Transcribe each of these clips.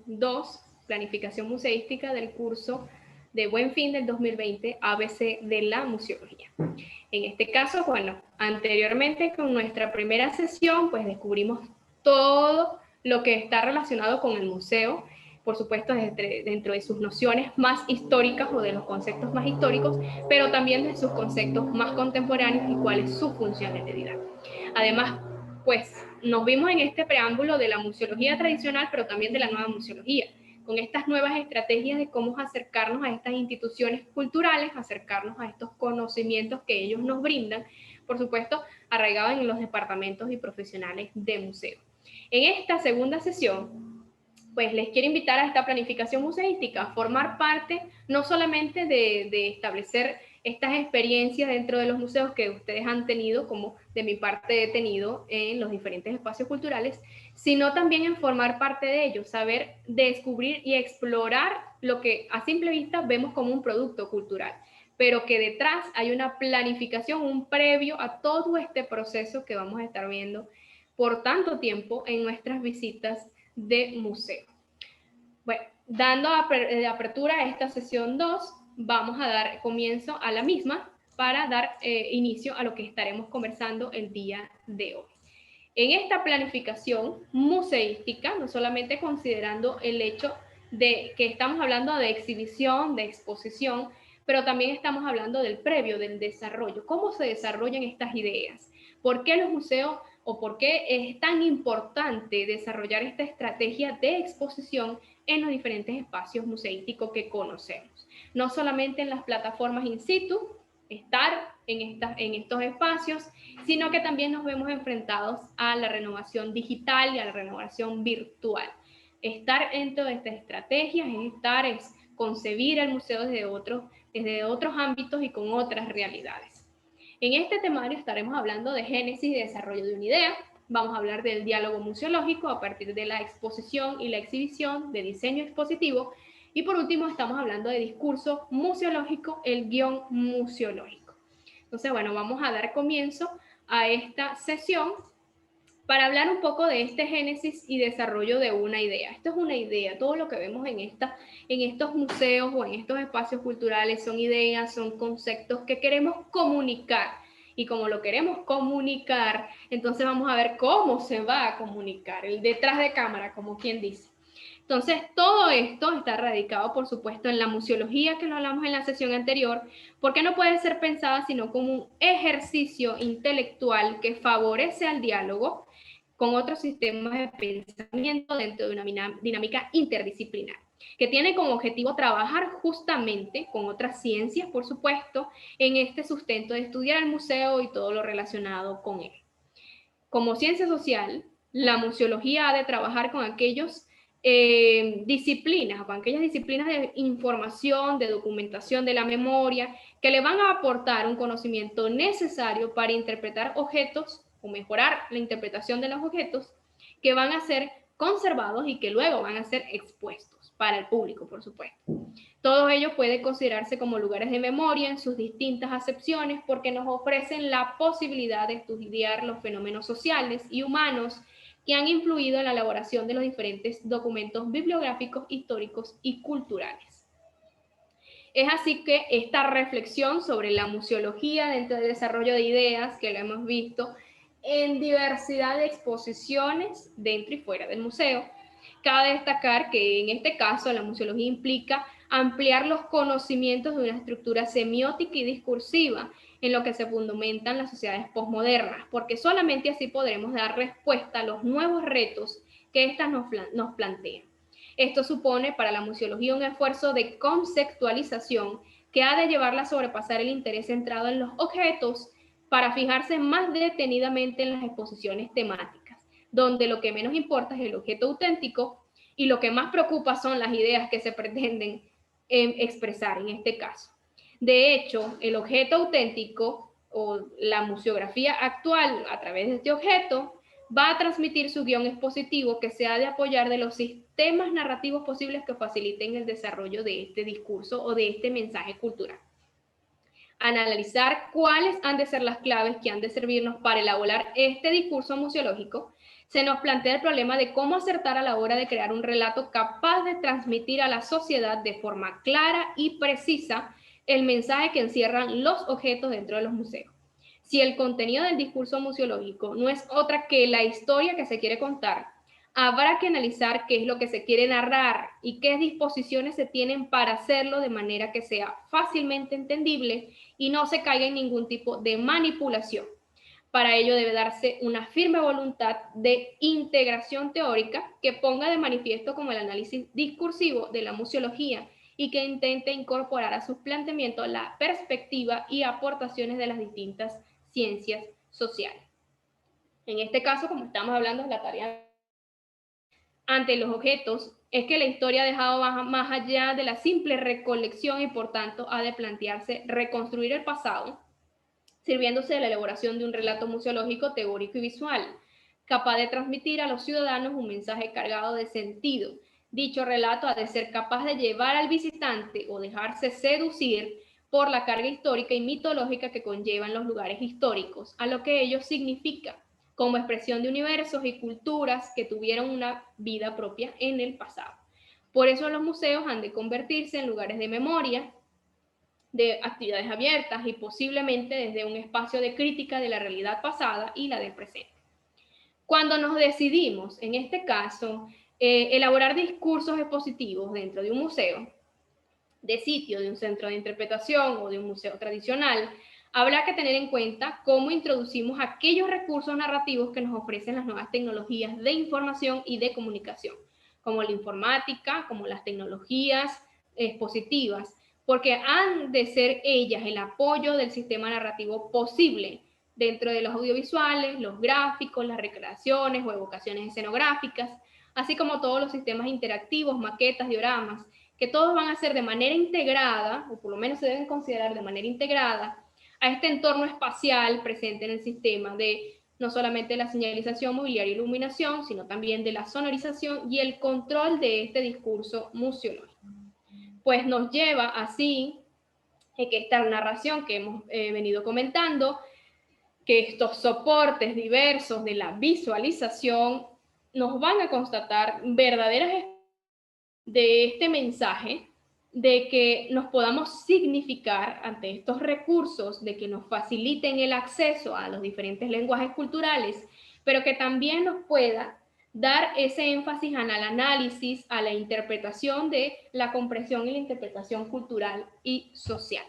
2, planificación museística del curso de Buen Fin del 2020, ABC de la museología. En este caso, bueno, anteriormente con nuestra primera sesión, pues descubrimos todo lo que está relacionado con el museo, por supuesto dentro de sus nociones más históricas o de los conceptos más históricos, pero también de sus conceptos más contemporáneos y cuál es su funcionalidad. Además, pues nos vimos en este preámbulo de la museología tradicional, pero también de la nueva museología, con estas nuevas estrategias de cómo acercarnos a estas instituciones culturales, acercarnos a estos conocimientos que ellos nos brindan, por supuesto, arraigados en los departamentos y profesionales de museo. En esta segunda sesión, pues les quiero invitar a esta planificación museística, a formar parte no solamente de establecer estas experiencias dentro de los museos que ustedes han tenido, como de mi parte he tenido en los diferentes espacios culturales, sino también en formar parte de ellos, saber descubrir y explorar lo que a simple vista vemos como un producto cultural, pero que detrás hay una planificación, un previo a todo este proceso que vamos a estar viendo por tanto tiempo en nuestras visitas de museo. Bueno, dando apertura a esta sesión 2, vamos a dar comienzo a la misma para dar inicio a lo que estaremos conversando el día de hoy. En esta planificación museística, no solamente considerando el hecho de que estamos hablando de exhibición, de exposición, pero también estamos hablando del previo, del desarrollo, cómo se desarrollan estas ideas, por qué los museos o por qué es tan importante desarrollar esta estrategia de exposición en los diferentes espacios museísticos que conocemos. No solamente en las plataformas in situ, estar en estos espacios, sino que también nos vemos enfrentados a la renovación digital y a la renovación virtual. Estar dentro de estas estrategias es concebir el museo desde otros ámbitos y con otras realidades. En este temario estaremos hablando de génesis y desarrollo de una idea. Vamos a hablar del diálogo museológico a partir de la exposición y la exhibición, de diseño expositivo. Y por último, estamos hablando de discurso museológico, el guión museológico. Entonces, bueno, vamos a dar comienzo a esta sesión para hablar un poco de este génesis y desarrollo de una idea. Esto es una idea, todo lo que vemos en estos museos o en estos espacios culturales son ideas, son conceptos que queremos comunicar. Y como lo queremos comunicar, entonces vamos a ver cómo se va a comunicar, el detrás de cámara, como quien dice. Entonces, todo esto está radicado, por supuesto, en la museología, que lo hablamos en la sesión anterior, porque no puede ser pensada sino como un ejercicio intelectual que favorece al diálogo con otros sistemas de pensamiento dentro de una dinámica interdisciplinar, que tiene como objetivo trabajar justamente con otras ciencias, por supuesto, en este sustento de estudiar el museo y todo lo relacionado con él. Como ciencia social, la museología ha de trabajar con aquellas disciplinas de información, de documentación de la memoria, que le van a aportar un conocimiento necesario para interpretar objetos o mejorar la interpretación de los objetos que van a ser conservados y que luego van a ser expuestos para el público, por supuesto. Todo ello puede considerarse como lugares de memoria en sus distintas acepciones porque nos ofrecen la posibilidad de estudiar los fenómenos sociales y humanos que han influido en la elaboración de los diferentes documentos bibliográficos, históricos y culturales. Es así que esta reflexión sobre la museología dentro del desarrollo de ideas, que lo hemos visto en diversidad de exposiciones dentro y fuera del museo, cabe destacar que en este caso la museología implica ampliar los conocimientos de una estructura semiótica y discursiva en lo que se fundamentan las sociedades posmodernas, porque solamente así podremos dar respuesta a los nuevos retos que éstas nos plantean. Esto supone para la museología un esfuerzo de conceptualización que ha de llevarla a sobrepasar el interés centrado en los objetos para fijarse más detenidamente en las exposiciones temáticas, donde lo que menos importa es el objeto auténtico y lo que más preocupa son las ideas que se pretenden expresar en este caso. De hecho, el objeto auténtico o la museografía actual a través de este objeto va a transmitir su guión expositivo que se ha de apoyar de los sistemas narrativos posibles que faciliten el desarrollo de este discurso o de este mensaje cultural. analizar cuáles han de ser las claves que han de servirnos para elaborar este discurso museológico, se nos plantea el problema de cómo acertar a la hora de crear un relato capaz de transmitir a la sociedad de forma clara y precisa el mensaje que encierran los objetos dentro de los museos. Si el contenido del discurso museológico no es otra que la historia que se quiere contar, habrá que analizar qué es lo que se quiere narrar y qué disposiciones se tienen para hacerlo de manera que sea fácilmente entendible y no se caiga en ningún tipo de manipulación. Para ello debe darse una firme voluntad de integración teórica que ponga de manifiesto como el análisis discursivo de la museología y que intente incorporar a sus planteamientos la perspectiva y aportaciones de las distintas ciencias sociales. En este caso, como estamos hablando, es la tarea ante los objetos es que la historia ha dejado más allá de la simple recolección y por tanto ha de plantearse reconstruir el pasado, sirviéndose de la elaboración de un relato museológico teórico y visual, capaz de transmitir a los ciudadanos un mensaje cargado de sentido. Dicho relato ha de ser capaz de llevar al visitante o dejarse seducir por la carga histórica y mitológica que conllevan los lugares históricos, a lo que ello significa como expresión de universos y culturas que tuvieron una vida propia en el pasado. Por eso los museos han de convertirse en lugares de memoria, de actividades abiertas y posiblemente desde un espacio de crítica de la realidad pasada y la del presente. Cuando nos decidimos, en este caso, elaborar discursos expositivos dentro de un museo, de sitio, de un centro de interpretación o de un museo tradicional, habrá que tener en cuenta cómo introducimos aquellos recursos narrativos que nos ofrecen las nuevas tecnologías de información y de comunicación, como la informática, como las tecnologías expositivas, porque han de ser ellas el apoyo del sistema narrativo posible dentro de los audiovisuales, los gráficos, las recreaciones o evocaciones escenográficas, así como todos los sistemas interactivos, maquetas, dioramas, que todos van a ser de manera integrada, o por lo menos se deben considerar de manera integrada, a este entorno espacial presente en el sistema de no solamente la señalización, mobiliario y iluminación, sino también de la sonorización y el control de este discurso museológico. Pues nos lleva así que esta narración que hemos venido comentando, que estos soportes diversos de la visualización nos van a constatar verdaderas de este mensaje, de que nos podamos significar ante estos recursos, de que nos faciliten el acceso a los diferentes lenguajes culturales, pero que también nos pueda dar ese énfasis al análisis, a la interpretación de la comprensión y la interpretación cultural y social.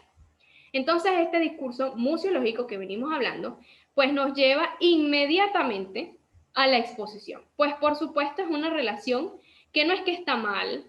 Entonces, este discurso museológico que venimos hablando, pues nos lleva inmediatamente a la exposición. Pues por supuesto es una relación que no es que está mal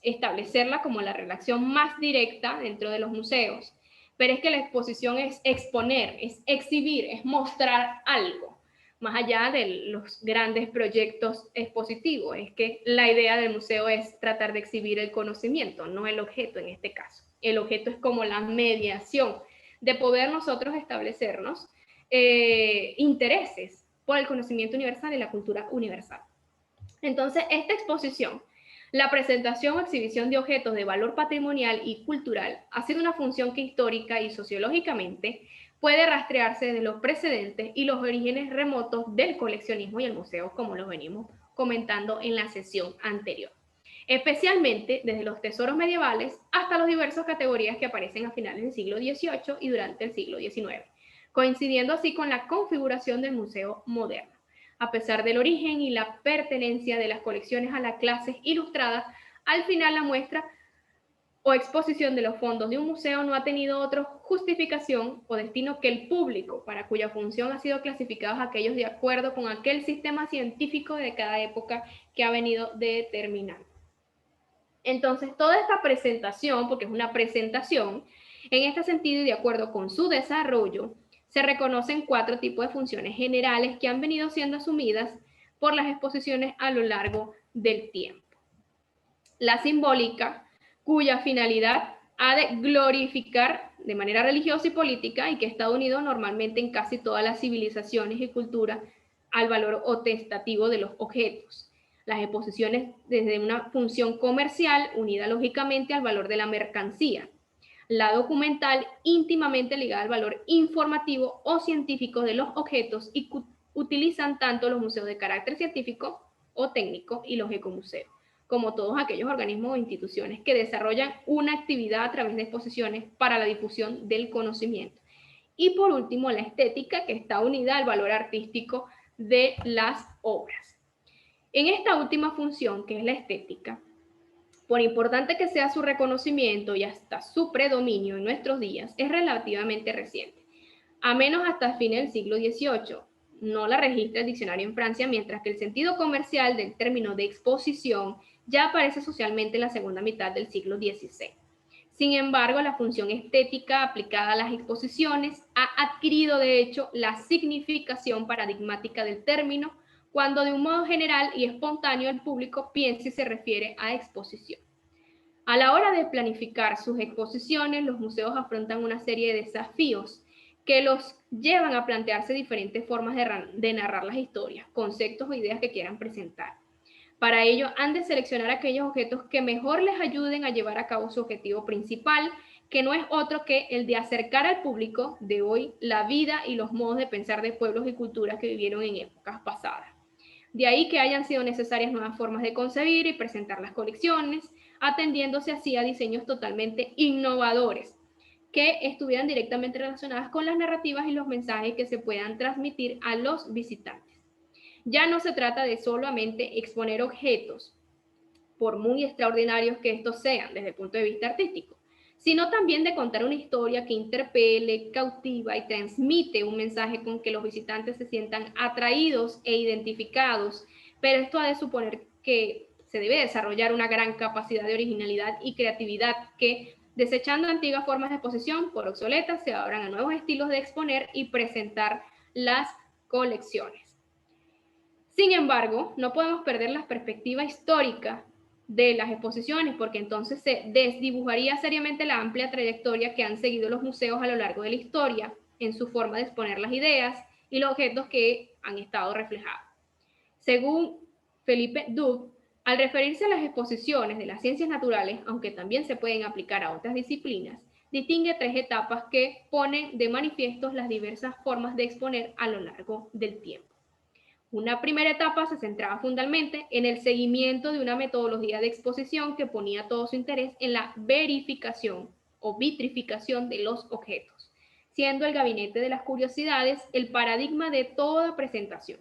establecerla como la relación más directa dentro de los museos, pero es que la exposición es exponer, es exhibir, es mostrar algo, más allá de los grandes proyectos expositivos. Es que la idea del museo es tratar de exhibir el conocimiento, no el objeto en este caso. El objeto es como la mediación de poder nosotros establecernos intereses por el conocimiento universal y la cultura universal. Entonces, esta exposición, la presentación o exhibición de objetos de valor patrimonial y cultural, ha sido una función que histórica y sociológicamente puede rastrearse desde los precedentes y los orígenes remotos del coleccionismo y el museo, como los venimos comentando en la sesión anterior, especialmente desde los tesoros medievales hasta las diversas categorías que aparecen a finales del siglo XVIII y durante el siglo XIX, coincidiendo así con la configuración del museo moderno. A pesar del origen y la pertenencia de las colecciones a las clases ilustradas, al final la muestra o exposición de los fondos de un museo no ha tenido otra justificación o destino que el público, para cuya función ha sido clasificados aquellos de acuerdo con aquel sistema científico de cada época que ha venido determinando. Entonces, toda esta presentación, porque es una presentación, en este sentido y de acuerdo con su desarrollo, se reconocen 4 tipos de funciones generales que han venido siendo asumidas por las exposiciones a lo largo del tiempo. La simbólica, cuya finalidad ha de glorificar de manera religiosa y política y que está unido normalmente en casi todas las civilizaciones y culturas al valor ostentativo de los objetos. Las exposiciones desde una función comercial unida lógicamente al valor de la mercancía. la documental íntimamente ligada al valor informativo o científico de los objetos y utilizan tanto los museos de carácter científico o técnico y los ecomuseos, como todos aquellos organismos o instituciones que desarrollan una actividad a través de exposiciones para la difusión del conocimiento. Y por último, la estética, que está unida al valor artístico de las obras. En esta última función, que es la estética, por importante que sea su reconocimiento y hasta su predominio en nuestros días, es relativamente reciente, a menos hasta fines del siglo XVIII. No la registra el diccionario en Francia, mientras que el sentido comercial del término de exposición ya aparece socialmente en la segunda mitad del siglo XVI. Sin embargo, la función estética aplicada a las exposiciones ha adquirido, de hecho, la significación paradigmática del término cuando de un modo general y espontáneo el público piensa y se refiere a exposición. A la hora de planificar sus exposiciones, los museos afrontan una serie de desafíos que los llevan a plantearse diferentes formas de narrar las historias, conceptos o ideas que quieran presentar. Para ello, han de seleccionar aquellos objetos que mejor les ayuden a llevar a cabo su objetivo principal, que no es otro que el de acercar al público de hoy la vida y los modos de pensar de pueblos y culturas que vivieron en épocas pasadas. De ahí que hayan sido necesarias nuevas formas de concebir y presentar las colecciones, atendiéndose así a diseños totalmente innovadores, que estuvieran directamente relacionadas con las narrativas y los mensajes que se puedan transmitir a los visitantes. Ya no se trata de solamente exponer objetos, por muy extraordinarios que estos sean desde el punto de vista artístico, sino también de contar una historia que interpele, cautiva y transmite un mensaje con que los visitantes se sientan atraídos e identificados, pero esto ha de suponer que se debe desarrollar una gran capacidad de originalidad y creatividad que, desechando antiguas formas de exposición por obsoletas, se abran a nuevos estilos de exponer y presentar las colecciones. Sin embargo, no podemos perder la perspectiva histórica de las exposiciones, porque entonces se desdibujaría seriamente la amplia trayectoria que han seguido los museos a lo largo de la historia en su forma de exponer las ideas y los objetos que han estado reflejados. Según Philippe Dubé, al referirse a las exposiciones de las ciencias naturales, aunque también se pueden aplicar a otras disciplinas, distingue tres etapas que ponen de manifiesto las diversas formas de exponer a lo largo del tiempo. Una primera etapa se centraba fundamentalmente en el seguimiento de una metodología de exposición que ponía todo su interés en la verificación o vitrificación de los objetos, siendo el gabinete de las curiosidades el paradigma de toda presentación.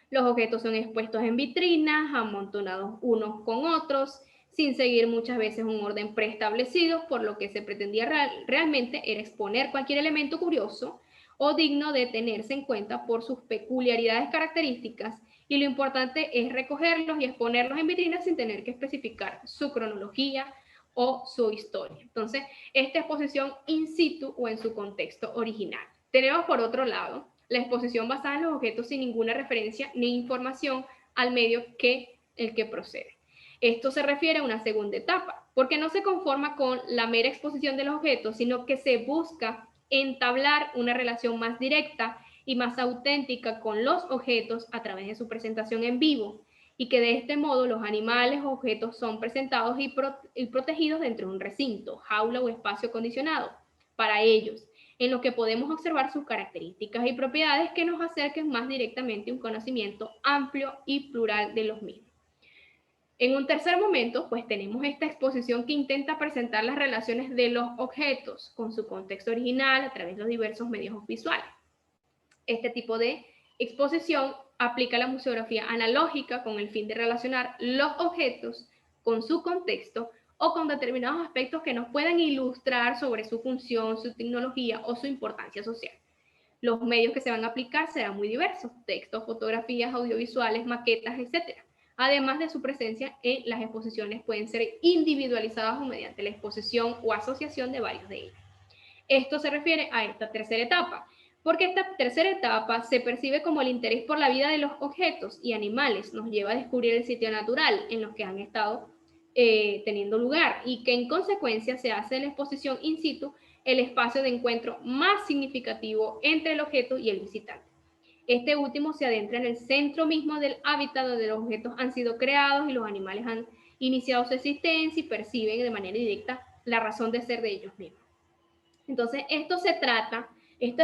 Los objetos son expuestos en vitrinas, amontonados unos con otros, sin seguir muchas veces un orden preestablecido, por lo que se pretendía realmente era exponer cualquier elemento curioso o digno de tenerse en cuenta por sus peculiaridades características, y lo importante es recogerlos y exponerlos en vitrinas sin tener que especificar su cronología o su historia. Entonces, esta exposición in situ o en su contexto original. Tenemos por otro lado la exposición basada en los objetos sin ninguna referencia ni información al medio que el que procede. Esto se refiere a una segunda etapa, porque no se conforma con la mera exposición de los objetos, sino que se busca entablar una relación más directa y más auténtica con los objetos a través de su presentación en vivo, y que de este modo los animales o objetos son presentados y protegidos dentro de un recinto, jaula o espacio acondicionado para ellos, en lo que podemos observar sus características y propiedades que nos acerquen más directamente a un conocimiento amplio y plural de los mismos. En un tercer momento, pues tenemos esta exposición que intenta presentar las relaciones de los objetos con su contexto original a través de los diversos medios visuales. Este tipo de exposición aplica la museografía analógica con el fin de relacionar los objetos con su contexto o con determinados aspectos que nos puedan ilustrar sobre su función, su tecnología o su importancia social. Los medios que se van a aplicar serán muy diversos: textos, fotografías, audiovisuales, maquetas, etc. Además de su presencia en las exposiciones, pueden ser individualizadas o mediante la exposición o asociación de varios de ellos. Esto se refiere a esta tercera etapa, porque esta tercera etapa se percibe como el interés por la vida de los objetos y animales nos lleva a descubrir el sitio natural en los que han estado teniendo lugar, y que en consecuencia se hace de la exposición in situ el espacio de encuentro más significativo entre el objeto y el visitante. Este último se adentra en el centro mismo del hábitat donde los objetos han sido creados y los animales han iniciado su existencia y perciben de manera directa la razón de ser de ellos mismos. Entonces, estos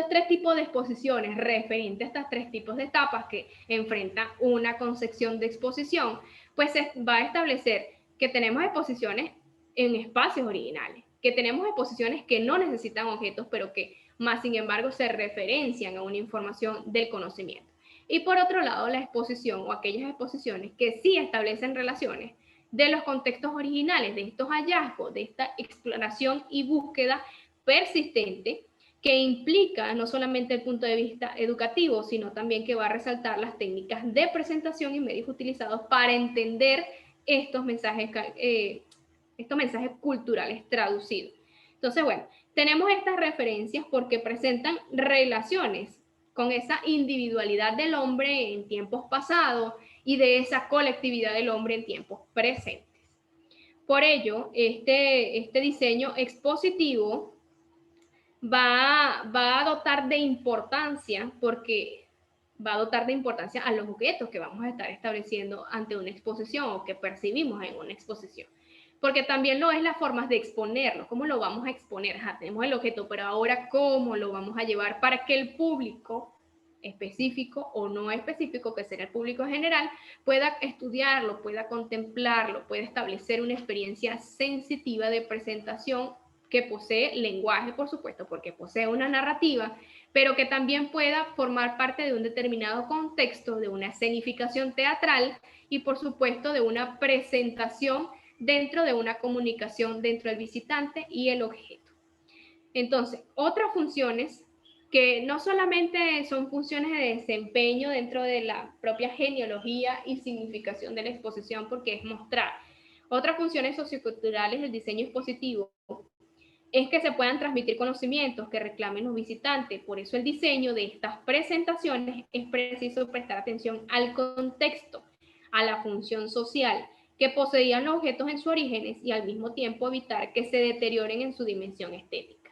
tres tipos de exposiciones referentes a estos tres tipos de etapas que enfrenta una concepción de exposición, pues se va a establecer que tenemos exposiciones en espacios originales, que tenemos exposiciones que no necesitan objetos, pero que más sin embargo se referencian a una información del conocimiento. Y por otro lado, la exposición o aquellas exposiciones que sí establecen relaciones de los contextos originales, de estos hallazgos, de esta exploración y búsqueda persistente, que implica no solamente el punto de vista educativo, sino también que va a resaltar las técnicas de presentación y medios utilizados para entender estos mensajes culturales traducidos. Entonces, bueno, tenemos estas referencias porque presentan relaciones con esa individualidad del hombre en tiempos pasados y de esa colectividad del hombre en tiempos presentes. Por ello, este diseño expositivo va a dotar de importancia porque va a dotar de importancia a los objetos que vamos a estar estableciendo ante una exposición o que percibimos en una exposición. Porque también lo es las formas de exponerlo, cómo lo vamos a exponer. Tenemos el objeto, pero ahora cómo lo vamos a llevar para que el público específico o no específico, que será el público en general, pueda estudiarlo, pueda contemplarlo, pueda establecer una experiencia sensitiva de presentación que posee lenguaje, por supuesto, porque posee una narrativa, pero que también pueda formar parte de un determinado contexto, de una escenificación teatral y, por supuesto, de una presentación dentro de una comunicación dentro del visitante y el objeto. Entonces, otras funciones que no solamente son funciones de desempeño dentro de la propia genealogía y significación de la exposición, porque es mostrar. Otras funciones socioculturales del diseño expositivo es que se puedan transmitir conocimientos que reclamen los visitantes. Por eso el diseño de estas presentaciones es preciso prestar atención al contexto, a la función social que poseían los objetos en sus orígenes y al mismo tiempo evitar que se deterioren en su dimensión estética.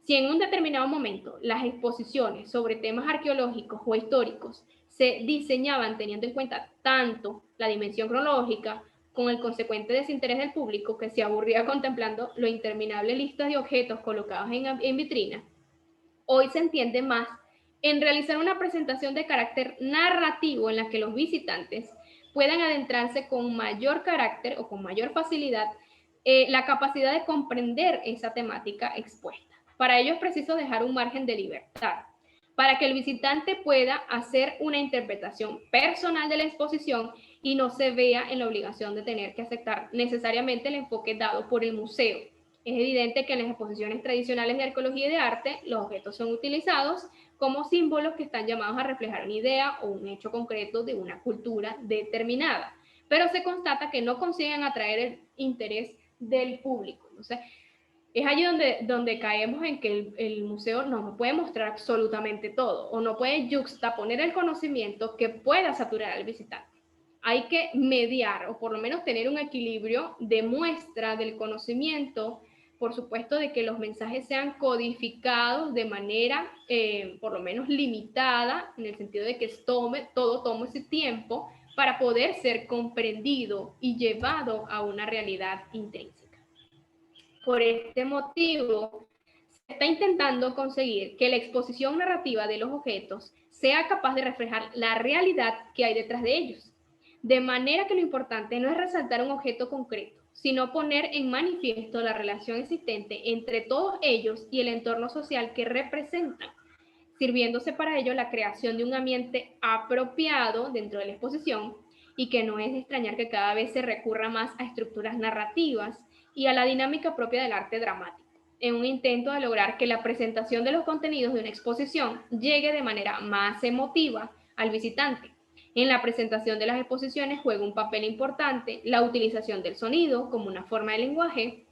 Si en un determinado momento las exposiciones sobre temas arqueológicos o históricos se diseñaban teniendo en cuenta tanto la dimensión cronológica, con el consecuente desinterés del público que se aburría contemplando lo interminable lista de objetos colocados en vitrina, hoy se entiende más en realizar una presentación de carácter narrativo en la que los visitantes puedan adentrarse con mayor carácter o con mayor facilidad la capacidad de comprender esa temática expuesta. Para ello es preciso dejar un margen de libertad para que el visitante pueda hacer una interpretación personal de la exposición y no se vea en la obligación de tener que aceptar necesariamente el enfoque dado por el museo. Es evidente que en las exposiciones tradicionales de arqueología y de arte, los objetos son utilizados como símbolos que están llamados a reflejar una idea o un hecho concreto de una cultura determinada, pero se constata que no consiguen atraer el interés del público. Entonces, es allí donde caemos en que el museo no puede mostrar absolutamente todo o no puede juxtaponer el conocimiento que pueda saturar al visitante. Hay que mediar o por lo menos tener un equilibrio de muestra del conocimiento, por supuesto de que los mensajes sean codificados de manera por lo menos limitada, en el sentido de que todo tome ese tiempo para poder ser comprendido y llevado a una realidad intrínseca. Por este motivo, se está intentando conseguir que la exposición narrativa de los objetos sea capaz de reflejar la realidad que hay detrás de ellos. De manera que lo importante no es resaltar un objeto concreto, sino poner en manifiesto la relación existente entre todos ellos y el entorno social que representan, sirviéndose para ello la creación de un ambiente apropiado dentro de la exposición y que no es de extrañar que cada vez se recurra más a estructuras narrativas y a la dinámica propia del arte dramático, en un intento de lograr que la presentación de los contenidos de una exposición llegue de manera más emotiva al visitante. En la presentación de las exposiciones juega un papel importante la utilización del sonido como una forma de lenguaje,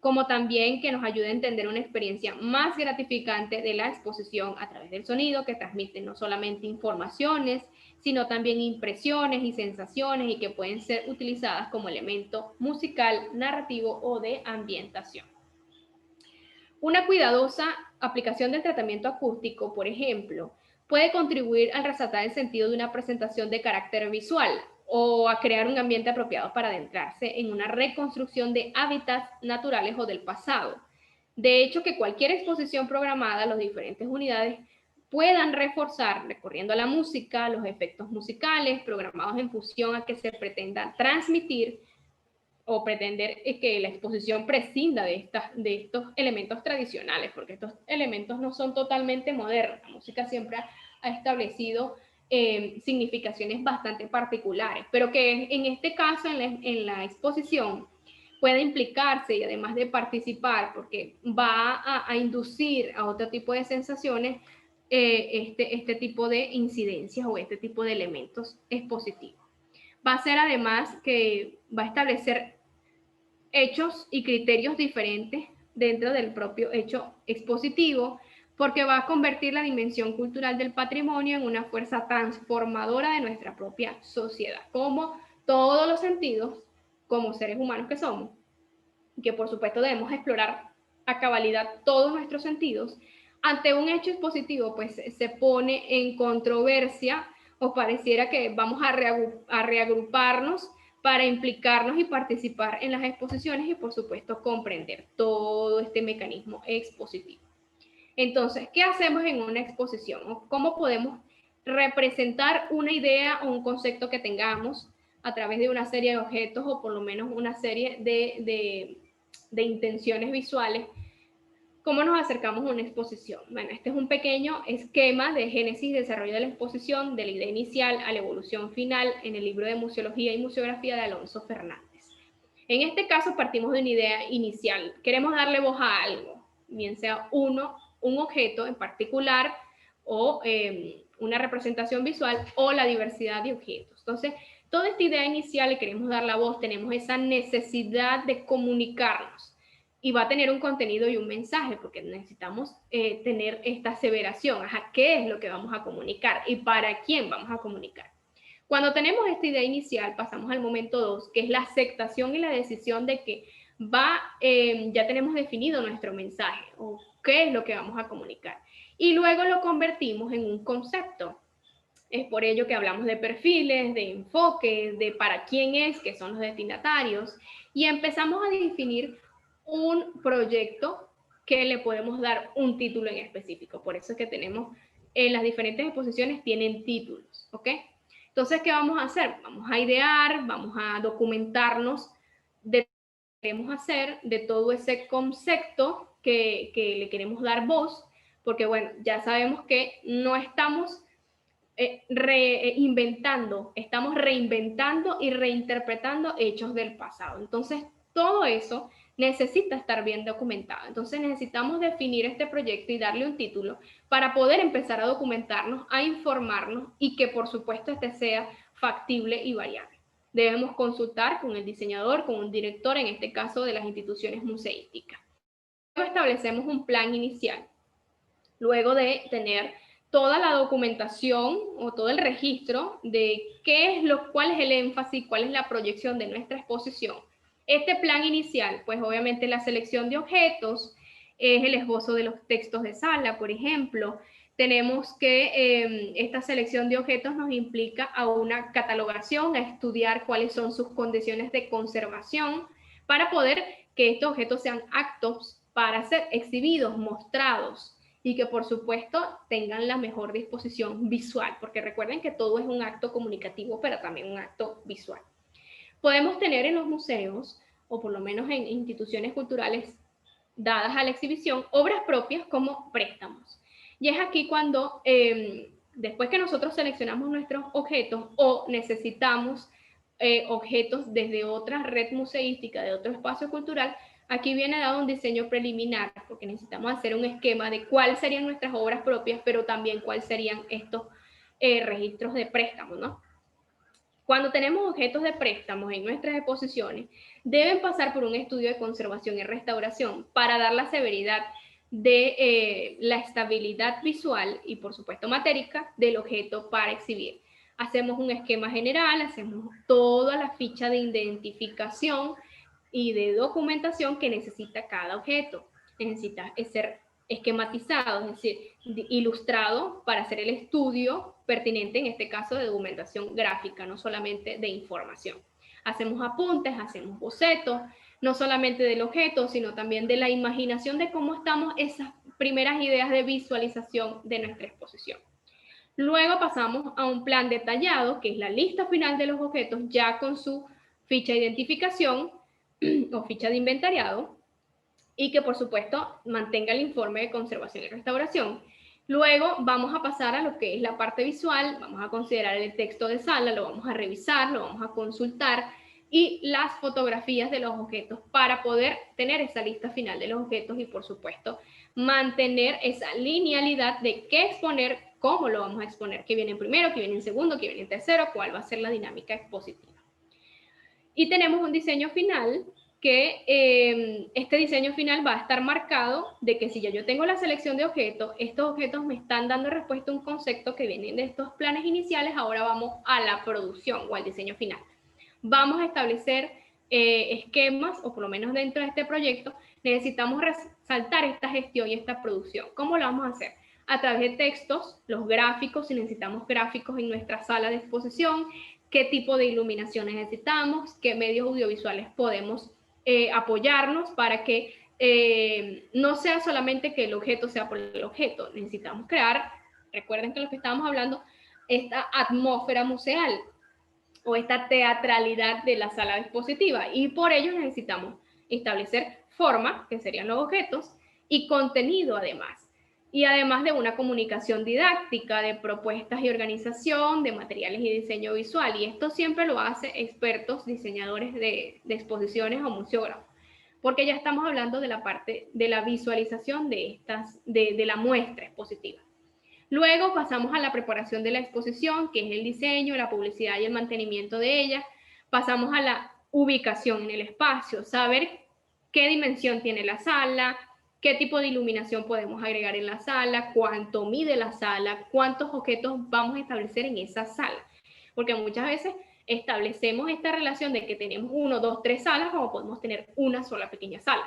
como también que nos ayude a entender una experiencia más gratificante de la exposición a través del sonido, que transmite no solamente informaciones, sino también impresiones y sensaciones y que pueden ser utilizadas como elemento musical, narrativo o de ambientación. Una cuidadosa aplicación del tratamiento acústico, por ejemplo, puede contribuir al resaltar el sentido de una presentación de carácter visual o a crear un ambiente apropiado para adentrarse en una reconstrucción de hábitats naturales o del pasado. De hecho, que cualquier exposición programada, las diferentes unidades puedan reforzar, recurriendo a la música, los efectos musicales programados en función a que se pretenda transmitir o pretender que la exposición prescinda de estos elementos tradicionales, porque estos elementos no son totalmente modernos. La música siempre ha establecido significaciones bastante particulares, pero que en este caso, en la exposición, puede implicarse y además de participar, porque va a inducir a otro tipo de sensaciones, este tipo de incidencias o este tipo de elementos expositivos. Va a ser además que va a establecer hechos y criterios diferentes dentro del propio hecho expositivo, porque va a convertir la dimensión cultural del patrimonio en una fuerza transformadora de nuestra propia sociedad, como todos los sentidos, como seres humanos que somos, que por supuesto debemos explorar a cabalidad todos nuestros sentidos. Ante un hecho expositivo, pues se pone en controversia o pareciera que vamos a reagruparnos para implicarnos y participar en las exposiciones y por supuesto comprender todo este mecanismo expositivo. Entonces, ¿qué hacemos en una exposición? ¿Cómo podemos representar una idea o un concepto que tengamos a través de una serie de objetos o por lo menos una serie de intenciones visuales? ¿Cómo nos acercamos a una exposición? Bueno, este es un pequeño esquema de génesis y desarrollo de la exposición, de la idea inicial a la evolución final, en el libro de Museología y Museografía de Alonso Fernández. En este caso partimos de una idea inicial. Queremos darle voz a algo, bien sea un objeto en particular o una representación visual o la diversidad de objetos. Entonces, toda esta idea inicial le queremos dar la voz, tenemos esa necesidad de comunicarnos y va a tener un contenido y un mensaje, porque necesitamos tener esta aseveración, ¿qué es lo que vamos a comunicar y para quién vamos a comunicar? Cuando tenemos esta idea inicial, pasamos al momento 2, que es la aceptación y la decisión de que ya tenemos definido nuestro mensaje o qué es lo que vamos a comunicar. Y luego lo convertimos en un concepto. Es por ello que hablamos de perfiles, de enfoques, de para quién es, que son los destinatarios, y empezamos a definir un proyecto que le podemos dar un título en específico. Por eso es que tenemos, en las diferentes exposiciones tienen títulos, ¿ok? Entonces, ¿qué vamos a hacer? Vamos a idear, vamos a documentarnos de lo que queremos hacer, de todo ese concepto que le queremos dar voz, porque bueno, ya sabemos que no estamos reinventando, estamos reinventando y reinterpretando hechos del pasado. Entonces, todo eso necesita estar bien documentado. Entonces, necesitamos definir este proyecto y darle un título para poder empezar a documentarnos, a informarnos y que, por supuesto, este sea factible y variable. Debemos consultar con el diseñador, con un director, en este caso de las instituciones museísticas. Luego establecemos un plan inicial. Luego de tener toda la documentación o todo el registro de cuál es el énfasis, cuál es la proyección de nuestra exposición. Este plan inicial, pues obviamente la selección de objetos, es el esbozo de los textos de sala, por ejemplo. Tenemos que esta selección de objetos nos implica a una catalogación, a estudiar cuáles son sus condiciones de conservación, para poder que estos objetos sean aptos para ser exhibidos, mostrados, y que por supuesto tengan la mejor disposición visual, porque recuerden que todo es un acto comunicativo, pero también un acto visual. Podemos tener en los museos, o por lo menos en instituciones culturales dadas a la exhibición, obras propias como préstamos. Y es aquí cuando, después que nosotros seleccionamos nuestros objetos o necesitamos objetos desde otra red museística, de otro espacio cultural, aquí viene dado un diseño preliminar, porque necesitamos hacer un esquema de cuáles serían nuestras obras propias, pero también cuáles serían estos registros de préstamo, ¿no? Cuando tenemos objetos de préstamos en nuestras exposiciones, deben pasar por un estudio de conservación y restauración para dar la severidad de la estabilidad visual y, por supuesto, matérica del objeto para exhibir. Hacemos un esquema general, hacemos toda la ficha de identificación y de documentación que necesita cada objeto. Necesita ser esquematizado, es decir, ilustrado para hacer el estudio pertinente, en este caso de documentación gráfica, no solamente de información. Hacemos apuntes, hacemos bocetos, no solamente del objeto, sino también de la imaginación de cómo estamos esas primeras ideas de visualización de nuestra exposición. Luego pasamos a un plan detallado, que es la lista final de los objetos, ya con su ficha de identificación o ficha de inventariado, y que por supuesto mantenga el informe de conservación y restauración. Luego vamos a pasar a lo que es la parte visual, vamos a considerar el texto de sala, lo vamos a revisar, lo vamos a consultar, y las fotografías de los objetos para poder tener esa lista final de los objetos y por supuesto mantener esa linealidad de qué exponer, cómo lo vamos a exponer, qué viene en primero, qué viene en segundo, qué viene en tercero, cuál va a ser la dinámica expositiva. Y tenemos un diseño final que este diseño final va a estar marcado de que si ya yo tengo la selección de objetos, estos objetos me están dando respuesta a un concepto que viene de estos planes iniciales, ahora vamos a la producción o al diseño final. Vamos a establecer esquemas, o por lo menos dentro de este proyecto, necesitamos resaltar esta gestión y esta producción. ¿Cómo lo vamos a hacer? A través de textos, los gráficos, si necesitamos gráficos en nuestra sala de exposición, qué tipo de iluminación necesitamos, qué medios audiovisuales podemos apoyarnos para que no sea solamente que el objeto sea por el objeto. Necesitamos crear, recuerden que lo que estábamos hablando, esta atmósfera museal o esta teatralidad de la sala expositiva, y por ello necesitamos establecer forma, que serían los objetos, y contenido además. Y además de una comunicación didáctica, de propuestas y organización, de materiales y diseño visual. Y esto siempre lo hacen expertos, diseñadores de exposiciones o museógrafos, porque ya estamos hablando de la parte de la visualización de la muestra expositiva. Luego pasamos a la preparación de la exposición, que es el diseño, la publicidad y el mantenimiento de ella. Pasamos a la ubicación en el espacio, saber qué dimensión tiene la sala, qué tipo de iluminación podemos agregar en la sala, cuánto mide la sala, cuántos objetos vamos a establecer en esa sala. Porque muchas veces establecemos esta relación de que tenemos 1, 2, 3 salas, como podemos tener una sola pequeña sala.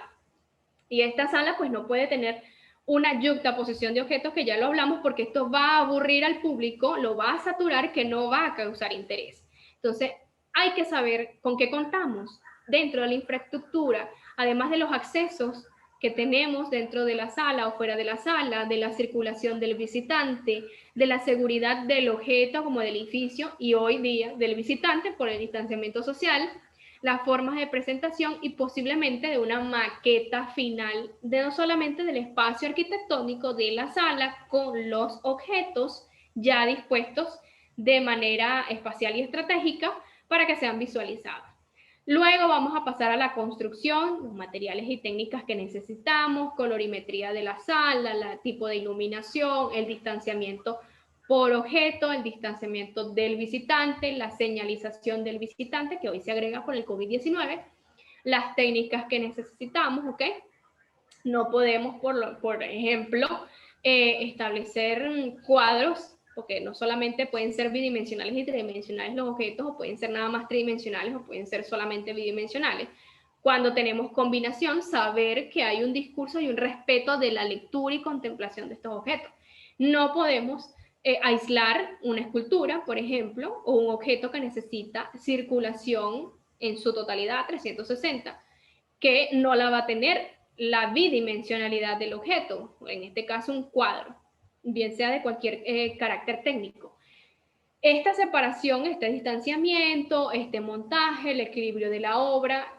Y esta sala pues no puede tener una yuxtaposición de objetos, que ya lo hablamos, porque esto va a aburrir al público, lo va a saturar, que no va a causar interés. Entonces, hay que saber con qué contamos dentro de la infraestructura, además de los accesos que tenemos dentro de la sala o fuera de la sala, de la circulación del visitante, de la seguridad del objeto como del edificio y hoy día del visitante por el distanciamiento social, las formas de presentación y posiblemente de una maqueta final, de no solamente del espacio arquitectónico de la sala con los objetos ya dispuestos de manera espacial y estratégica para que sean visualizados. Luego vamos a pasar a la construcción, los materiales y técnicas que necesitamos, colorimetría de la sala, el tipo de iluminación, el distanciamiento por objeto, el distanciamiento del visitante, la señalización del visitante, que hoy se agrega por el COVID-19, las técnicas que necesitamos, ¿ok? No podemos, por ejemplo, establecer cuadros, porque no solamente pueden ser bidimensionales y tridimensionales los objetos, o pueden ser nada más tridimensionales, o pueden ser solamente bidimensionales. Cuando tenemos combinación, saber que hay un discurso y un respeto de la lectura y contemplación de estos objetos. No podemos aislar una escultura, por ejemplo, o un objeto que necesita circulación en su totalidad 360, que no la va a tener la bidimensionalidad del objeto, en este caso un cuadro, bien sea de cualquier carácter técnico. Esta separación, este distanciamiento, este montaje, el equilibrio de la obra,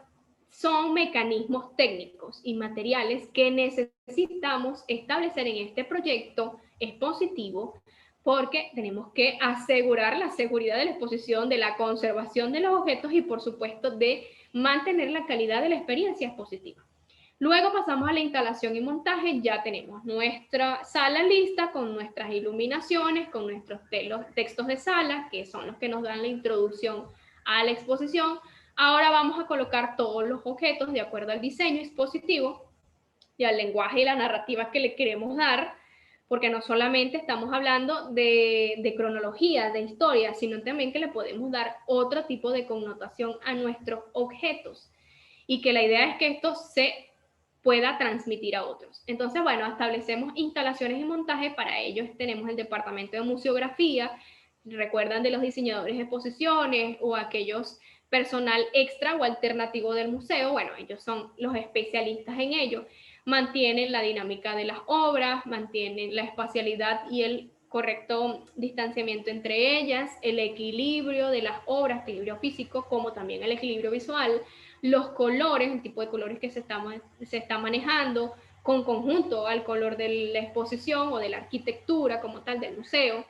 son mecanismos técnicos y materiales que necesitamos establecer en este proyecto expositivo, porque tenemos que asegurar la seguridad de la exposición, de la conservación de los objetos y, por supuesto, de mantener la calidad de la experiencia expositiva. Luego pasamos a la instalación y montaje. Ya tenemos nuestra sala lista con nuestras iluminaciones, con nuestros textos de sala, que son los que nos dan la introducción a la exposición. Ahora vamos a colocar todos los objetos de acuerdo al diseño expositivo y al lenguaje y la narrativa que le queremos dar, porque no solamente estamos hablando de cronología, de historia, sino también que le podemos dar otro tipo de connotación a nuestros objetos, y que la idea es que esto se pueda transmitir a otros. Entonces, bueno, establecemos instalaciones y montaje. Para ellos tenemos el departamento de museografía. Recuerdan de los diseñadores de exposiciones o aquellos personal extra o alternativo del museo. Bueno, ellos son los especialistas en ello. Mantienen la dinámica de las obras, mantienen la espacialidad y el correcto distanciamiento entre ellas, el equilibrio de las obras, equilibrio físico, como también el equilibrio visual, los colores, el tipo de colores que se está manejando, con conjunto al color de la exposición o de la arquitectura como tal del museo.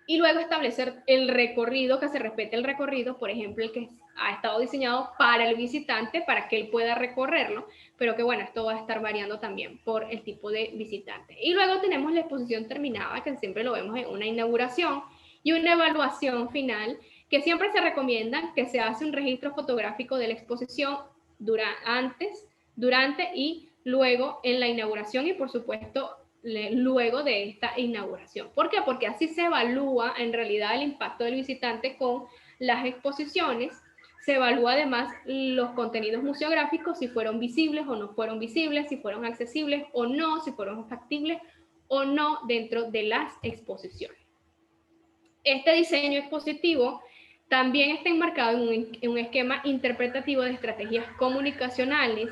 Y luego establecer el recorrido, que se respete el recorrido, por ejemplo, el que ha estado diseñado para el visitante, para que él pueda recorrerlo, pero que bueno, esto va a estar variando también por el tipo de visitante. Y luego tenemos la exposición terminada, que siempre lo vemos en una inauguración, y una evaluación final, que siempre se recomienda que se hace un registro fotográfico de la exposición antes, durante y luego en la inauguración, y por supuesto luego de esta inauguración. ¿Por qué? Porque así se evalúa en realidad el impacto del visitante con las exposiciones. Se evalúa además los contenidos museográficos, si fueron visibles o no fueron visibles, si fueron accesibles o no, si fueron factibles o no dentro de las exposiciones. Este diseño expositivo también está enmarcado en un esquema interpretativo de estrategias comunicacionales,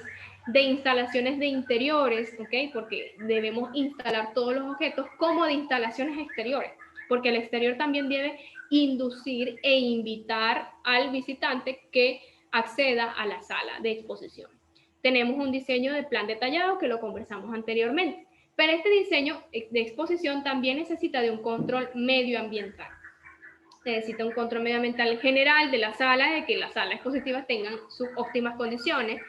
de instalaciones de interiores, ¿ok? Porque debemos instalar todos los objetos, como de instalaciones exteriores, porque el exterior también debe inducir e invitar al visitante que acceda a la sala de exposición. Tenemos un diseño de plan detallado que lo conversamos anteriormente, pero este diseño de exposición también necesita de un control medioambiental. Necesita un control medioambiental general de la sala, de que las salas expositivas tengan sus óptimas condiciones,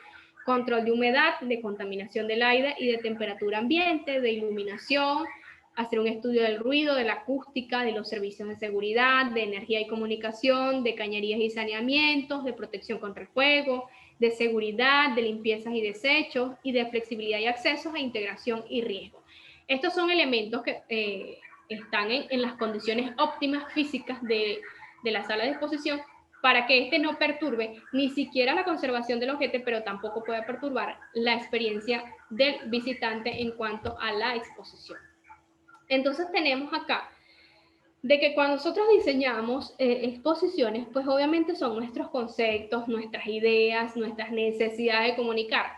control de humedad, de contaminación del aire y de temperatura ambiente, de iluminación, hacer un estudio del ruido, de la acústica, de los servicios de seguridad, de energía y comunicación, de cañerías y saneamientos, de protección contra el fuego, de seguridad, de limpiezas y desechos, y de flexibilidad y accesos a integración y riesgo. Estos son elementos que están en las condiciones óptimas físicas de la sala de exposición, para que este no perturbe ni siquiera la conservación del objeto, pero tampoco pueda perturbar la experiencia del visitante en cuanto a la exposición. Entonces tenemos acá de que cuando nosotros diseñamos exposiciones, pues obviamente son nuestros conceptos, nuestras ideas, nuestras necesidades de comunicar,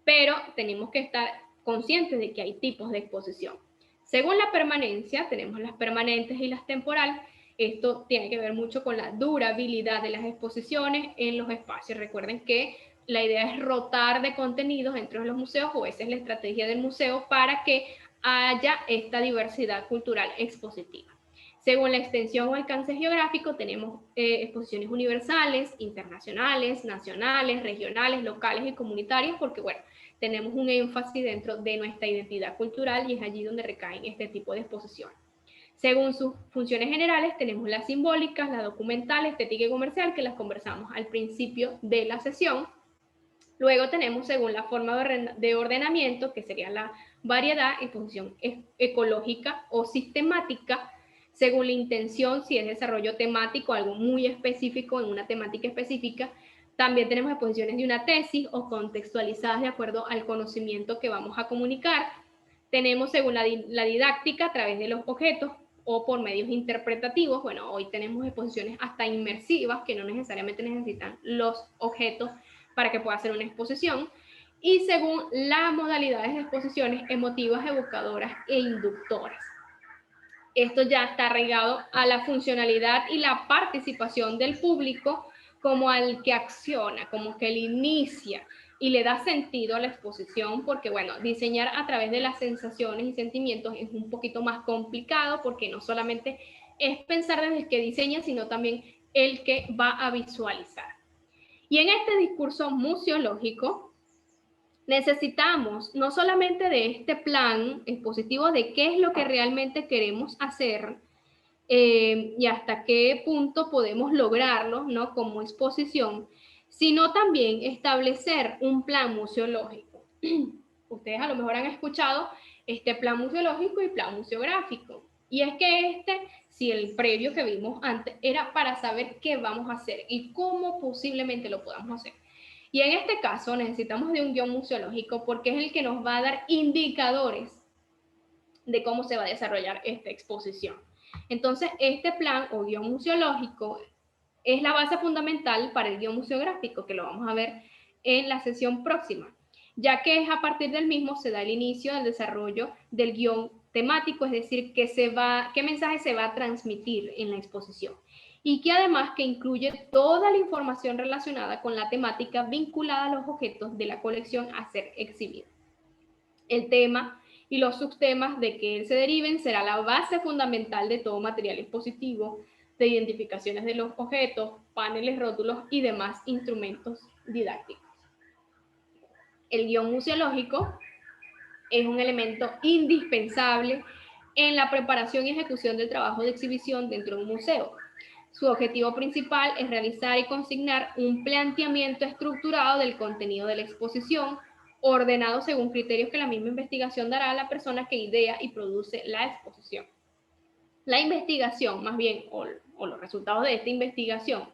pero tenemos que estar conscientes de que hay tipos de exposición. Según la permanencia, tenemos las permanentes y las temporales. Esto tiene que ver mucho con la durabilidad de las exposiciones en los espacios. Recuerden que la idea es rotar de contenidos dentro de los museos, o esa es la estrategia del museo para que haya esta diversidad cultural expositiva. Según la extensión o alcance geográfico, tenemos exposiciones universales, internacionales, nacionales, regionales, locales y comunitarias, porque bueno, tenemos un énfasis dentro de nuestra identidad cultural y es allí donde recaen este tipo de exposiciones. Según sus funciones generales, tenemos las simbólicas, la documental, estética y comercial, que las conversamos al principio de la sesión. Luego tenemos, según la forma de ordenamiento, que sería la variedad, y función ecológica o sistemática, según la intención, si es desarrollo temático, algo muy específico en una temática específica. También tenemos exposiciones de una tesis o contextualizadas de acuerdo al conocimiento que vamos a comunicar. Tenemos según la didáctica a través de los objetos o por medios interpretativos. Bueno, hoy tenemos exposiciones hasta inmersivas que no necesariamente necesitan los objetos para que pueda hacer una exposición. Y según las modalidades de exposiciones emotivas, evocadoras e inductoras. Esto ya está arraigado a la funcionalidad y la participación del público como al que acciona, como que le inicia y le da sentido a la exposición, porque bueno, diseñar a través de las sensaciones y sentimientos es un poquito más complicado, porque no solamente es pensar desde el que diseña, sino también el que va a visualizar. Y en este discurso museológico necesitamos no solamente de este plan expositivo de qué es lo que realmente queremos hacer y hasta qué punto podemos lograrlo, ¿no? Como exposición, sino también establecer un plan museológico. Ustedes a lo mejor han escuchado este plan museológico y plan museográfico. Y es que si el previo que vimos antes era para saber qué vamos a hacer y cómo posiblemente lo podamos hacer. Y en este caso necesitamos de un guión museológico porque es el que nos va a dar indicadores de cómo se va a desarrollar esta exposición. Entonces, este plan o guión museológico es la base fundamental para el guión museográfico, que lo vamos a ver en la sesión próxima, ya que es a partir del mismo se da el inicio del desarrollo del guión temático, es decir, qué mensaje se va a transmitir en la exposición y que además que incluye toda la información relacionada con la temática vinculada a los objetos de la colección a ser exhibido. El tema y los subtemas de que él se deriven será la base fundamental de todo material expositivo, de identificaciones de los objetos, paneles, rótulos y demás instrumentos didácticos. El guión museológico es un elemento indispensable en la preparación y ejecución del trabajo de exhibición dentro de un museo. Su objetivo principal es realizar y consignar un planteamiento estructurado del contenido de la exposición, ordenado según criterios que la misma investigación dará a la persona que idea y produce la exposición. La investigación, más bien, o los resultados de esta investigación,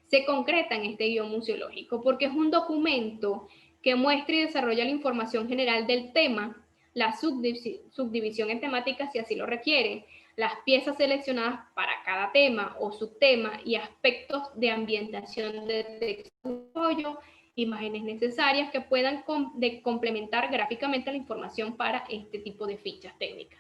se concreta en este guión museológico porque es un documento que muestra y desarrolla la información general del tema, la subdivisión en temáticas si así lo requiere, las piezas seleccionadas para cada tema o subtema y aspectos de ambientación de texto, imágenes necesarias que puedan complementar gráficamente la información para este tipo de fichas técnicas.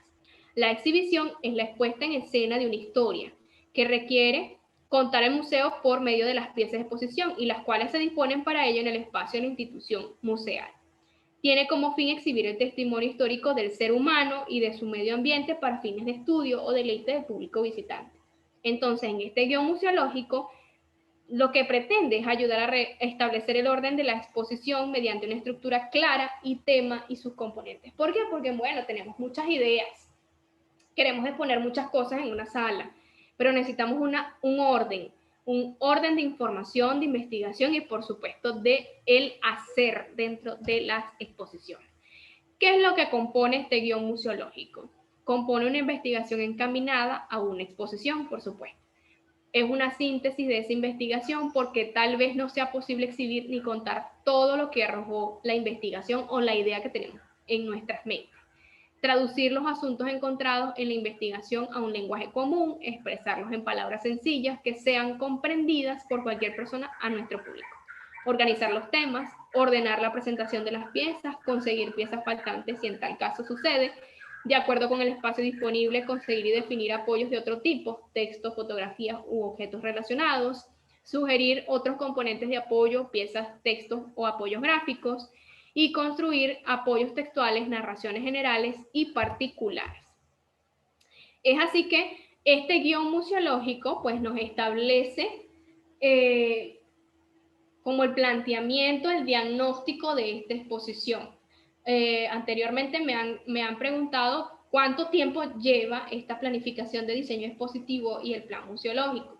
La exhibición es la expuesta en escena de una historia que requiere contar el museo por medio de las piezas de exposición y las cuales se disponen para ello en el espacio de la institución museal. Tiene como fin exhibir el testimonio histórico del ser humano y de su medio ambiente para fines de estudio o deleite del público visitante. Entonces, en este guión museológico, lo que pretende es ayudar a restablecer el orden de la exposición mediante una estructura clara y tema y sus componentes. ¿Por qué? Porque, bueno, tenemos muchas ideas, queremos exponer muchas cosas en una sala, pero necesitamos un orden de información, de investigación y por supuesto de el hacer dentro de las exposiciones. ¿Qué es lo que compone este guión museológico? Compone una investigación encaminada a una exposición, por supuesto. Es una síntesis de esa investigación porque tal vez no sea posible exhibir ni contar todo lo que arrojó la investigación o la idea que tenemos en nuestras mentes. Traducir los asuntos encontrados en la investigación a un lenguaje común, expresarlos en palabras sencillas que sean comprendidas por cualquier persona a nuestro público. Organizar los temas, ordenar la presentación de las piezas, conseguir piezas faltantes si en tal caso sucede, de acuerdo con el espacio disponible, conseguir y definir apoyos de otro tipo, textos, fotografías u objetos relacionados, sugerir otros componentes de apoyo, piezas, textos o apoyos gráficos, y construir apoyos textuales, narraciones generales y particulares. Es así que este guión museológico pues, nos establece como el planteamiento, el diagnóstico de esta exposición. Anteriormente me han preguntado cuánto tiempo lleva esta planificación de diseño expositivo y el plan museológico.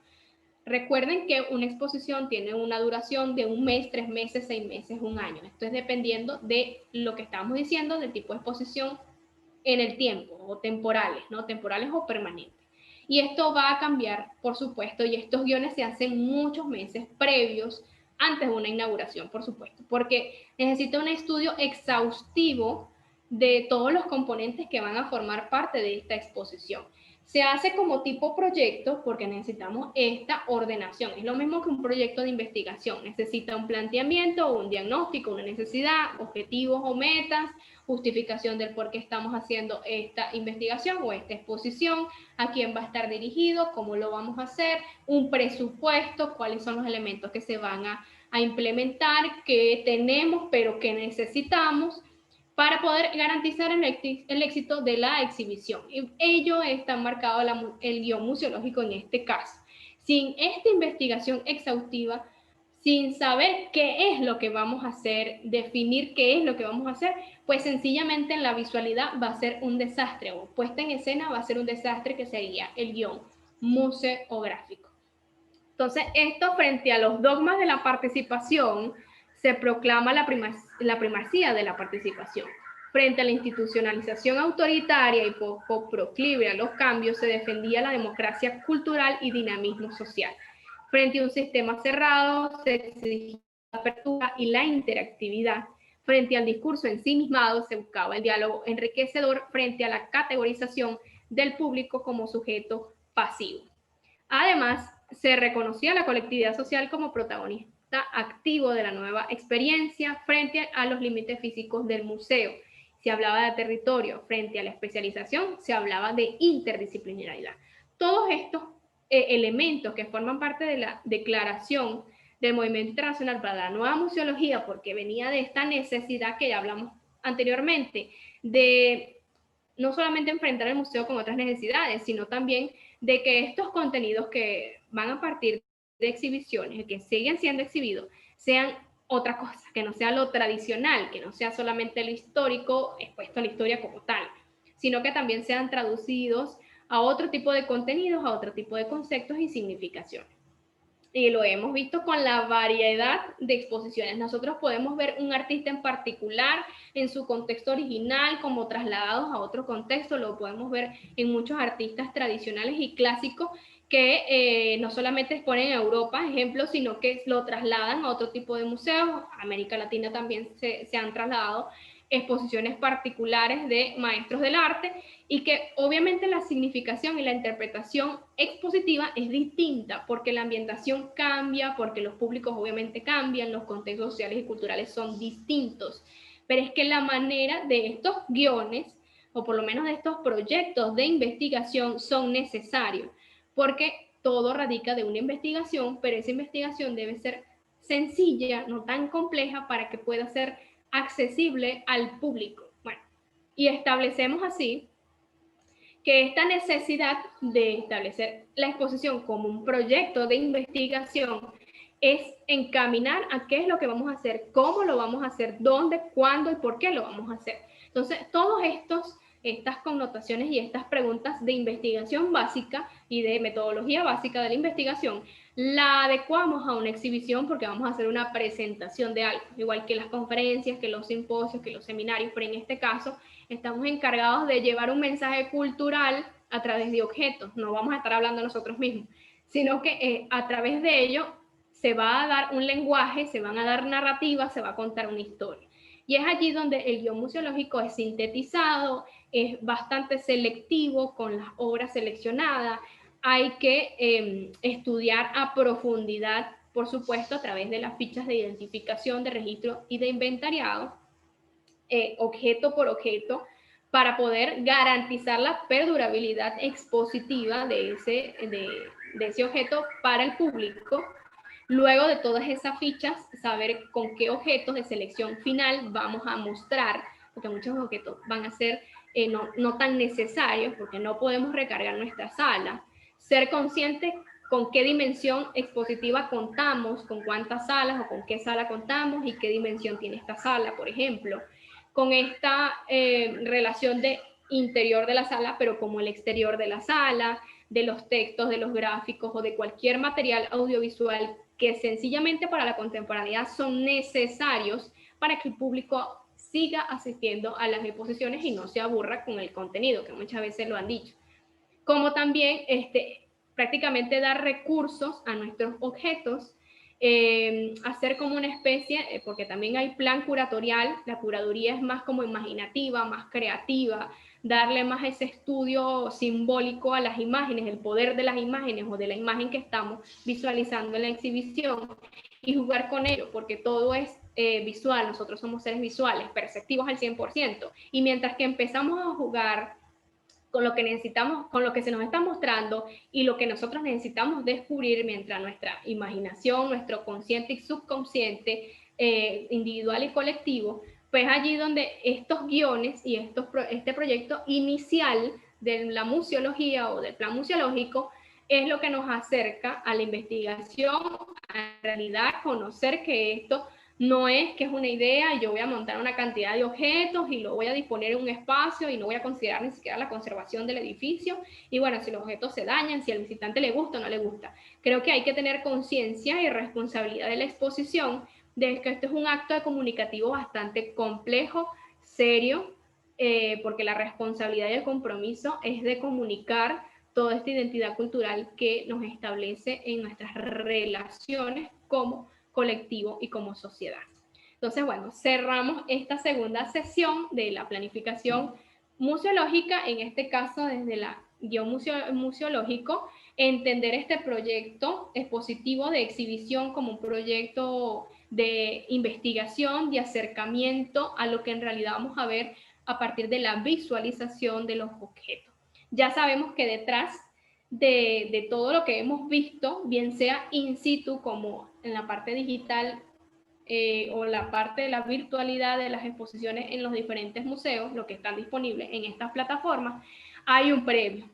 Recuerden que una exposición tiene una duración de 1 mes, 3 meses, 6 meses, 1 año. Esto es dependiendo de lo que estamos diciendo, del tipo de exposición en el tiempo, o temporales, ¿no? Temporales o permanentes. Y esto va a cambiar, por supuesto, y estos guiones se hacen muchos meses previos antes de una inauguración, por supuesto, porque necesita un estudio exhaustivo de todos los componentes que van a formar parte de esta exposición. Se hace como tipo proyecto porque necesitamos esta ordenación. Es lo mismo que un proyecto de investigación. Necesita un planteamiento, un diagnóstico, una necesidad, objetivos o metas, justificación del por qué estamos haciendo esta investigación o esta exposición, a quién va a estar dirigido, cómo lo vamos a hacer, un presupuesto, cuáles son los elementos que se van a implementar, que tenemos pero que necesitamos, para poder garantizar el éxito de la exhibición. Y ello está marcado el guión museológico en este caso. Sin esta investigación exhaustiva, sin saber qué es lo que vamos a hacer, definir qué es lo que vamos a hacer, pues sencillamente en la visualidad va a ser un desastre, o puesta en escena va a ser un desastre que sería el guión museográfico. Entonces, esto frente a los dogmas de la participación, se proclama la primacía de la participación. Frente a la institucionalización autoritaria y poco proclive a los cambios, se defendía la democracia cultural y dinamismo social. Frente a un sistema cerrado, se exigía apertura y la interactividad. Frente al discurso ensimismado, se buscaba el diálogo enriquecedor frente a la categorización del público como sujeto pasivo. Además, se reconocía a la colectividad social como protagonista activo de la nueva experiencia frente a los límites físicos del museo. Se hablaba de territorio frente a la especialización, se hablaba de interdisciplinaridad. Todos estos elementos que forman parte de la declaración del Movimiento Internacional para la Nueva Museología, porque venía de esta necesidad que ya hablamos anteriormente, de no solamente enfrentar el museo con otras necesidades, sino también de que estos contenidos que van a partir de exhibiciones, que siguen siendo exhibidos, sean otra cosa, que no sea lo tradicional, que no sea solamente lo histórico expuesto a la historia como tal, sino que también sean traducidos a otro tipo de contenidos, a otro tipo de conceptos y significaciones. Y lo hemos visto con la variedad de exposiciones. Nosotros podemos ver un artista en particular en su contexto original, como trasladados a otro contexto. Lo podemos ver en muchos artistas tradicionales y clásicos que no solamente exponen en Europa, ejemplo, sino que lo trasladan a otro tipo de museos. América Latina también se han trasladado exposiciones particulares de maestros del arte, y que obviamente la significación y la interpretación expositiva es distinta porque la ambientación cambia, porque los públicos obviamente cambian, los contextos sociales y culturales son distintos, pero es que la manera de estos guiones, o por lo menos de estos proyectos de investigación, son necesarios, porque todo radica de una investigación, pero esa investigación debe ser sencilla, no tan compleja, para que pueda ser accesible al público. Bueno, y establecemos así que esta necesidad de establecer la exposición como un proyecto de investigación es encaminar a qué es lo que vamos a hacer, cómo lo vamos a hacer, dónde, cuándo y por qué lo vamos a hacer. Entonces, todos estas connotaciones y estas preguntas de investigación básica y de metodología básica de la investigación la adecuamos a una exhibición, porque vamos a hacer una presentación de algo, igual que las conferencias, que los simposios, que los seminarios, pero en este caso estamos encargados de llevar un mensaje cultural a través de objetos. No vamos a estar hablando nosotros mismos, sino que a través de ello se va a dar un lenguaje, se van a dar narrativas, se va a contar una historia. Y es allí donde el guión museológico es sintetizado, es bastante selectivo con las obras seleccionadas. Hay que estudiar a profundidad, por supuesto, a través de las fichas de identificación, de registro y de inventariado, objeto por objeto, para poder garantizar la perdurabilidad expositiva de ese objeto para el público. Luego de todas esas fichas, saber con qué objetos de selección final vamos a mostrar, porque muchos objetos van a ser no tan necesarios, porque no podemos recargar nuestra sala. Ser consciente con qué dimensión expositiva contamos, con cuántas salas o con qué sala contamos y qué dimensión tiene esta sala, por ejemplo. Con esta relación de interior de la sala, pero como el exterior de la sala, de los textos, de los gráficos o de cualquier material audiovisual que sencillamente para la contemporaneidad son necesarios para que el público siga asistiendo a las exposiciones y no se aburra con el contenido, que muchas veces lo han dicho. Como también prácticamente dar recursos a nuestros objetos, hacer como una especie, porque también hay plan curatorial, la curaduría es más como imaginativa, más creativa, darle más ese estudio simbólico a las imágenes, el poder de las imágenes o de la imagen que estamos visualizando en la exhibición, y jugar con ello, porque todo es visual, nosotros somos seres visuales, perceptivos al 100%, y mientras que empezamos a jugar con lo que necesitamos, con lo que se nos está mostrando y lo que nosotros necesitamos descubrir, mientras nuestra imaginación, nuestro consciente y subconsciente, individual y colectivo, pues allí donde estos guiones y este proyecto inicial de la museología o del plan museológico es lo que nos acerca a la investigación, a en realidad conocer que esto no es que es una idea y yo voy a montar una cantidad de objetos y lo voy a disponer en un espacio y no voy a considerar ni siquiera la conservación del edificio. Y bueno, si los objetos se dañan, si al visitante le gusta o no le gusta. Creo que hay que tener conciencia y responsabilidad de la exposición, de que esto es un acto comunicativo bastante complejo, serio, porque la responsabilidad y el compromiso es de comunicar toda esta identidad cultural que nos establece en nuestras relaciones como colectivo y como sociedad. Entonces, bueno, cerramos esta segunda sesión de la planificación museológica, en este caso desde el guión museológico, entender este proyecto expositivo de exhibición como un proyecto de investigación, de acercamiento a lo que en realidad vamos a ver a partir de la visualización de los objetos. Ya sabemos que detrás de todo lo que hemos visto, bien sea in situ como en la parte digital, o la parte de la virtualidad de las exposiciones en los diferentes museos, lo que están disponibles en estas plataformas, hay un previo.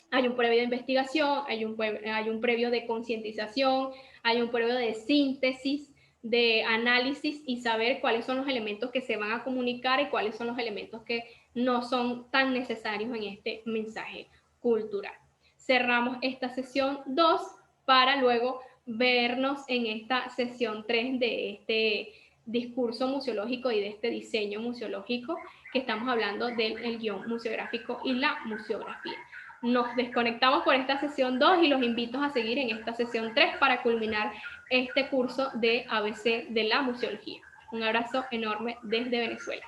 Hay un previo de investigación, hay un previo de concientización, hay un previo de síntesis, de análisis y saber cuáles son los elementos que se van a comunicar y cuáles son los elementos que no son tan necesarios en este mensaje cultural. Cerramos esta sesión 2 para luego vernos en esta sesión 3 de este discurso museológico y de este diseño museológico que estamos hablando del guión museográfico y la museografía. Nos desconectamos por esta sesión 2 y los invito a seguir en esta sesión 3 para culminar este curso de ABC de la museología. Un abrazo enorme desde Venezuela.